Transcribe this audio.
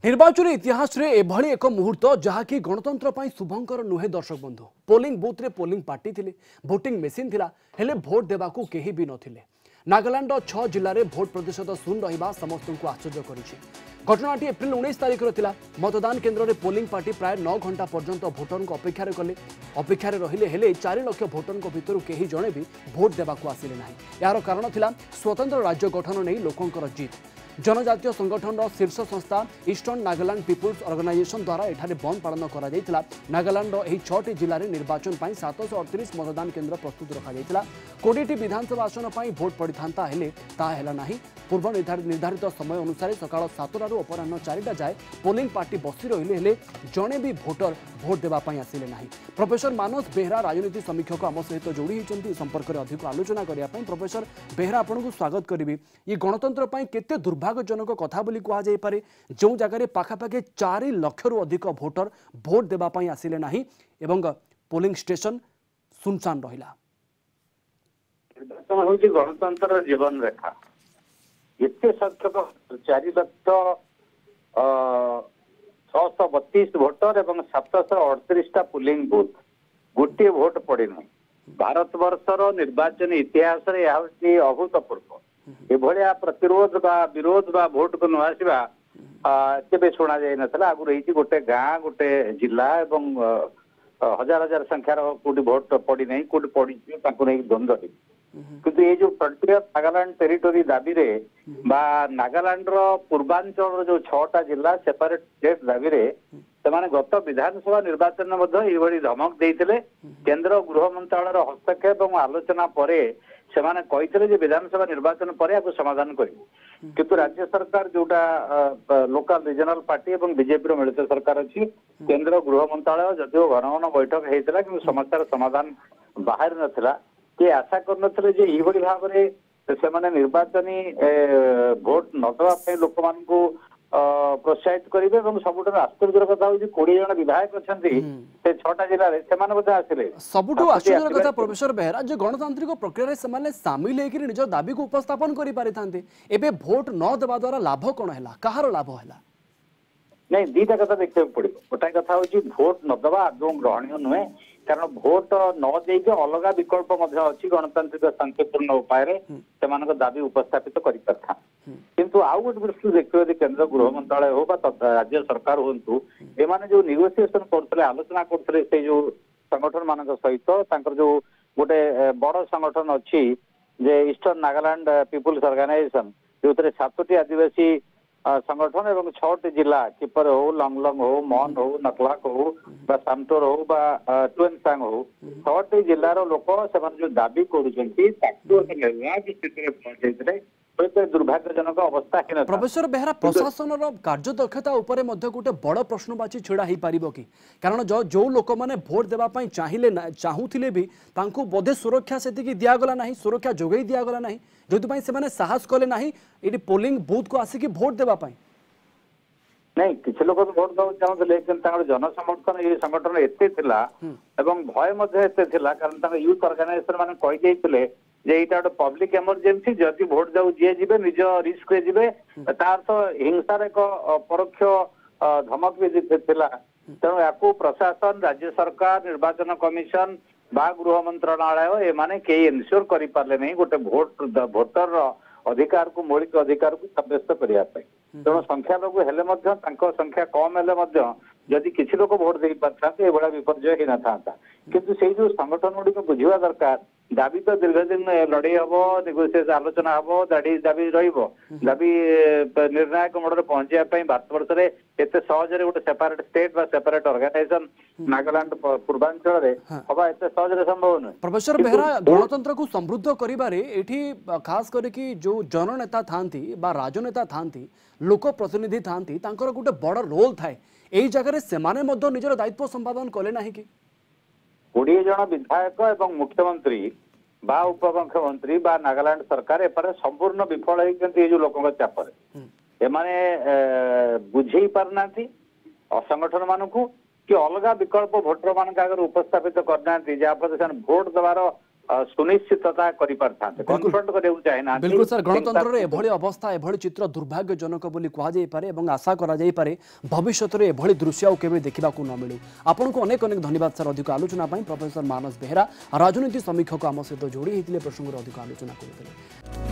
निर्वाचन इतिहास रे एभली एक मुहूर्त जहाँकि गणतंत्र ପାଇଁ शुभंकर नुहे दर्शक बंधु पोलिंग बूथ रे पोलिंग पार्टी थिले भोटिंग मेसीन थिला हेले भोट देबाकू केही भी नथिले। नागालैंड 6 जिल्ला रे भोट प्रतिशत शून्य रहिबा समस्तଙ୍କୁ आश्चर्य करिछि। घटनाटी एप्रिल 19 तारिख थिला। मतदान केन्द्र रे पोलिंग पार्टी प्राय 9 घंटा पर्यंत भोटर को अपेक्षा कले अपेक्षा रहिले हेले 4 लाख भोटर भितर केही जणे भी भोट देबाकू आसिले नाही। यार कारण थिला स्वतंत्र राज्य गठन नै लोकंकर जीत। जनजातीय संगठन शीर्ष संस्था ईस्टर्न नागालैंड पीपुल्स ऑर्गेनाइजेशन द्वारा एठारे बंद पालन करा जायतिला। नागालैंड एही 6टी जिल्ला रे निर्वाचन पई 738 मतदान केन्द्र प्रस्तुत रखा जायतिला। 20टी विधानसभा आसन पई भोट पड़िथांता हेले ता हेला नाही। पूर्व निर्धारित समय अनुसार सकाळ 7टा रु अपराह्न 4टा जाए पोलिंग पार्टी बसी रहिले हेले जणे भी भोटर भोट देबा पई आसिले नाही। प्रोफेसर मानस बेहरा राजनीति समीक्षक आम सहित जोड़ी होती संपर्क में अधिक आलोचना करने। प्रोफेसर बेहरा आपको स्वागत करी। ये गणतंत्र पई केते दुर्भाग्यजनक कथा बोली कह जाई पारे जो जगह पाखापाखि 4 लाख रु अधिक भोटर भोट देबा पई आसिले नाही एवं पोलिंग स्टेशन सुनसान रहिला। निर्वाचन होची गणतंत्र जीवन रेखा। एते संख्यक 4 लाख 632 भोटर एवं 738 पोलिंग बूथ गोटे भोट पड़े ना। भारत वर्षर निर्वाचन इतिहास अभूतपूर्व एभलिया प्रतिरोध बा विरोध बा भोट को नुआसवा केबे शुणा जाई नथला। आगु रही गोटे गाँ गोटे जिला एवं हजार हजार संख्यार कोटी भोट पड़ी नहीं कोटी पड़ी नहीं द्वंद्व किंतु ये जो फ्रंटियर नागालैंड टेरिटोरी दाबी रे बा नागालैंड रो पूर्वांचल जो 6टा जिला सेपरेट स्टेट दाबी रे सेमाने गत विधानसभा निर्वाचन में मध्य एभली धमक देइथिले। केंद्र गृह मंत्रालय रो हस्तक्षेप और आलोचना परे सेमाने कहिथिले जे विधानसभा निर्वाचन परे आको समाधान करिवे। किंतु राज्य सरकार जोटा लोकल रीजनल पार्टी और बीजेपी रो मिलित सरकार अछि केंद्र गृह मंत्रालय जदिओ घन घन बैठक हेइथिला कि समस्यार समाधान बाहर नथिला के आशा करनथले जे एभली भाव रे सेमाने निर्वाचनी भोट नदवा पे लोक मानकू प्रोत्साहित करेंगे। सबुठ आश्चर्य कथा हूँ 20 जन विधायक अच्छा से 6टा जिले में आसिले। सबुठ आश्चर्य कथा प्रोफेसर बेहरा जो गणतांत्रिक प्रक्रिया से सामिल होकर निज दाबी को उपस्थापन करें भोट न देवा द्वारा लाभ कौन है कहार लाभ है नहीं दीटा कथा देखा पड़ो। गोटाए कथा हूँ भोट नदवा आदौ ग्रहणीय नुहे कारण भोट न देके अलग विकल्प अच्छी गणतांत्रिक शांतिपूर्ण उपाय से दाबी उपस्थापित कर किंतु आउ गोटे दृष्टि देखिए केंद्र गृह मंत्रालय हो राज्य सरकार हूँ एमाने जो निगोसिएसन करते आलोचना करते से जो संगठन मान सहित जो गोटे बड़ संगठन अच्छी जे ईस्टर्न नागालैंड पीपुल्स ऑर्गेनाइजेशन जो 7टी आदिवासी संगठन एवं 6टी जिला किपर हो लंगलंग हो मन हो नकलाक हो सामटोर हो टुएनसांग हो 6टी जिलार लोक से जो दाबी कर दुर्भाग्यजनक अवस्था प्रोफेसर बेहरा प्रशासन कार्य दक्षता उपरे गोटे बड़ प्रश्नवाची छिड़ा हो पार कि कारण जो लोक मैंने भोट देवाई चाहिए चाहूले भी बोधे सुरक्षा से दिगला ना सुरक्षा जोगे दिगला ना जो साहस कले ना ये पोलिंग बूथ को आसिक भोट देवाई नहीं किसी लोग भोट देवा चाहते जनसमर्थन ये संगठन एते भय कारण यूथ ऑर्गेनाइजेशन मान कही जे इटा गोटे पब्लिक इमरजेंसी जदि भोट जाऊ जी जी निज रिस्क जी तार तो हिंसार एक परोक्ष धमक भी थिला। तेणु या प्रशासन राज्य सरकार निर्वाचन कमिशन बा गृह मंत्रालय एमाने कई एनश्योर करि पारले नहीं गोटे भोटर अधिकार को मौलिक अधिकार को सब्यस्त करने। तेणु संख्या लोग हेले संख्या कम हेले जदि किसी लोग भोट दे पाता ये विपर्य ही न था किंतु से जो संगठन गुड़ी बुझा दरकार दाबी तो दीर्घ दिन लड़े हम निगोसिएट आलोचना हम दाबी दाबी निर्णायक मोड़ पहुंचाई भारत वर्ष में एत सहज गोटे सेपरेट स्टेट बा सेपरेट ऑर्गेनाइजेशन नागालैंड पूर्वांचल हवा एत सहज संभव नुहे। प्रोफेसर बेहरा गणतंत्र को समृद्ध करिबारे खास करके जो जननेता थांती बा राजनेता थांती लोक प्रतिनिधि थांती तांकर गोटे बड़ रोल थाए एई जगह सेमाने मध्य निजर दायित्व संपादन कले ना कि 20 जन विधायक एवं मुख्यमंत्री बा उपमुख्यमंत्री बा नागालैंड सरकार एपारे संपूर्ण विफल होती जो लोक चापरे एमाने बुझे पारना संगठन मान को कि अलग विकल्प भोटर मान आगे उपस्थापित करना जहाँफल से भोट देवार सुनिश्चितता करि पारथांते कन्फ्रंट करेउ चाहेना बिल्कुल सर गणतंत्र एभली अवस्था एभली चित्र दुर्भाग्यजनक बोली कहा जाई पारे एवं आशा करा जाई पारे भविष्य रे एभली दृश्य आउ केबे देखिबा को न मिलू आपन को अनेक अनेक धन्यवाद सर अधिक आलोचना पई प्रोफेसर मानस बेहरा राजनीति समीक्षक आम सहित जोड़ी होते प्रसंग अधिक आलोचना करते।